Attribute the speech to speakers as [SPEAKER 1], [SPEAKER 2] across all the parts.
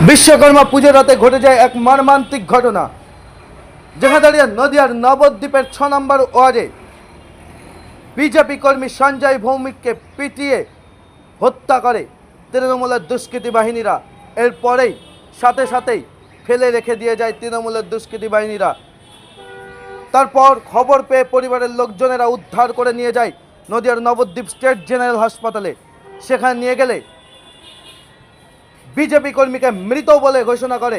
[SPEAKER 1] বিশ্বকর্মা পুজোর রাতে ঘটে যায় এক মর্মান্তিক ঘটনা, যেখানে দাঁড়িয়ে নদিয়ার নবদ্বীপের 6 নম্বর ওয়ার্ডে বিজেপি কর্মী সঞ্জয় ভৌমিককে পিটিয়ে হত্যা করে তৃণমূলের দুষ্কৃতী বাহিনীরা। এরপরেই সাথে ফেলে রেখে দিয়ে যায় তৃণমূলের দুষ্কৃতী বাহিনীরা। তারপর খবর পেয়ে পরিবারের লোকজনেরা উদ্ধার করে নিয়ে যায় নদিয়ার নবদ্বীপ স্টেট জেনারেল হাসপাতালে। সেখানে নিয়ে গেলে বিজেপি কর্মীকে মৃত বলে ঘোষণা করে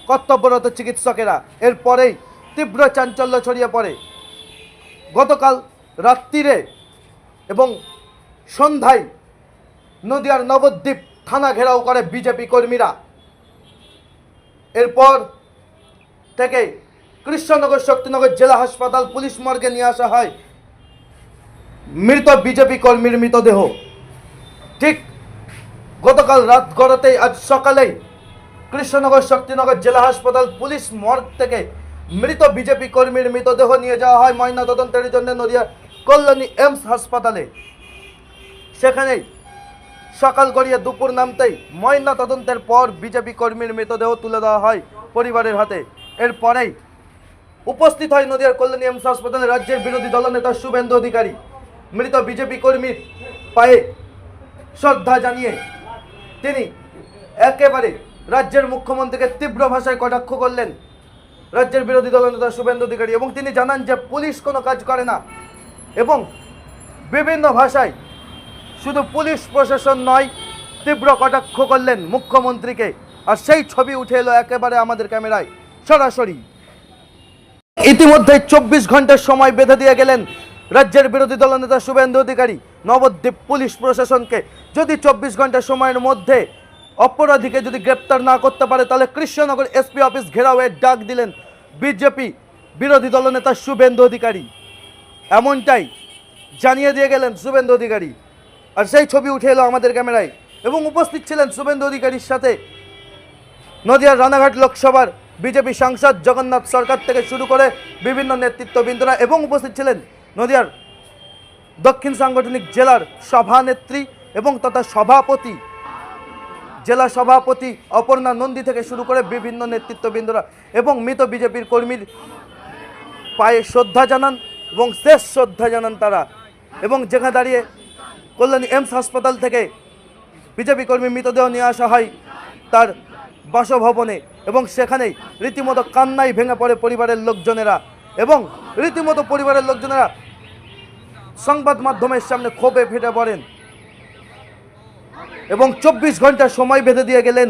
[SPEAKER 1] কর্তব্যরত চিকিৎসকেরা। এরপরেই তীব্র চাঞ্চল্য ছড়িয়ে পড়ে। গতকাল রাত্রিরে এবং সন্ধ্যায় নদিয়ার নবদ্বীপ থানা ঘেরাও করে বিজেপি কর্মীরা। এরপর থেকে কৃষ্ণনগর শক্তিনগর জেলা হাসপাতাল পুলিশ মর্গে নিয়ে আসা হয় মৃত বিজেপি কর্মীর মৃতদেহ। ঠিক গতকাল রাত গড়াতেই আজ সকালেই কৃষ্ণনগর শক্তিনগর জেলা হাসপাতাল পুলিশ মর্গ থেকে মৃত বিজেপি কর্মীর মৃতদেহ নিয়ে যাওয়া হয় ময়নাতদন্তের জন্য নদিয়া কল্যাণী এমস হাসপাতালে। সেখানেই সকাল গড়িয়ে দুপুর নামতেই ময়নাতদন্তের পর বিজেপি কর্মীর মৃতদেহ তুলে দেওয়া হয় পরিবারের হাতে। এরপরেই উপস্থিত হয় নদিয়ার কল্যাণী এমস হাসপাতালে রাজ্যের বিরোধী দলনেতা শুভেন্দু অধিকারী। মৃত বিজেপি কর্মীর পায়ে শ্রদ্ধা জানিয়ে তিনি একেবারে রাজ্যের মুখ্যমন্ত্রীকে তীব্র ভাষায় কটাক্ষ করলেন রাজ্যের বিরোধী দলনেতা শুভেন্দু অধিকারী, এবং তিনি জানান যে পুলিশ কোনো কাজ করে না, এবং বিভিন্ন ভাষায় শুধু পুলিশ প্রশাসন নয় তীব্র কটাক্ষ করলেন মুখ্যমন্ত্রীকে। আর সেই ছবি উঠে এলো একেবারে আমাদের ক্যামেরায় সরাসরি। ইতিমধ্যে 24 ঘন্টার সময় বেঁধে দিয়ে গেলেন রাজ্যের বিরোধী দলনেতা শুভেন্দু অধিকারী নবদ্বীপ পুলিশ প্রশাসনকে। যদি 24 ঘন্টা সময়ের মধ্যে অপরাধীকে যদি গ্রেপ্তার না করতে পারে তাহলে কৃষ্ণনগর এসপি অফিস ঘেরাওয়ের ডাক দিলেন বিজেপি বিরোধী দলনেতা শুভেন্দু অধিকারী। এমনটাই জানিয়ে দিয়ে গেলেন শুভেন্দু অধিকারী। আর সেই ছবি উঠে এলো আমাদের ক্যামেরায়, এবং উপস্থিত ছিলেন শুভেন্দু অধিকারীর সাথে নদিয়ার রানাঘাট লোকসভার বিজেপি সাংসদ জগন্নাথ সরকার থেকে শুরু করে বিভিন্ন নেতৃত্ববৃন্দরা, এবং উপস্থিত ছিলেন নদিয়ার দক্ষিণ সাংগঠনিক জেলার সভানেত্রী এবং তথা সভাপতি জেলা সভাপতি অপর্ণা নন্দী থেকে শুরু করে বিভিন্ন নেতৃত্ববৃন্দরা, এবং মৃত বিজেপির কর্মীর পায়ে শ্রদ্ধা জানান এবং শেষ শ্রদ্ধা জানান তারা। এবং যেখানে দাঁড়িয়ে কল্যাণী এমস হাসপাতাল থেকে বিজেপি কর্মীর মৃতদেহ নিয়ে আসা হয় তার বাসভবনে, এবং সেখানেই রীতিমতো কান্নায় ভেঙে পড়ে পরিবারের লোকজনেরা, এবং রীতিমতো পরিবারের লোকজনেরা সংবাদ মাধ্যমের সামনে ক্ষোভে ফেটে পড়েন এবং 24 ঘন্টা সময় বেঁধে দিয়ে গেলেন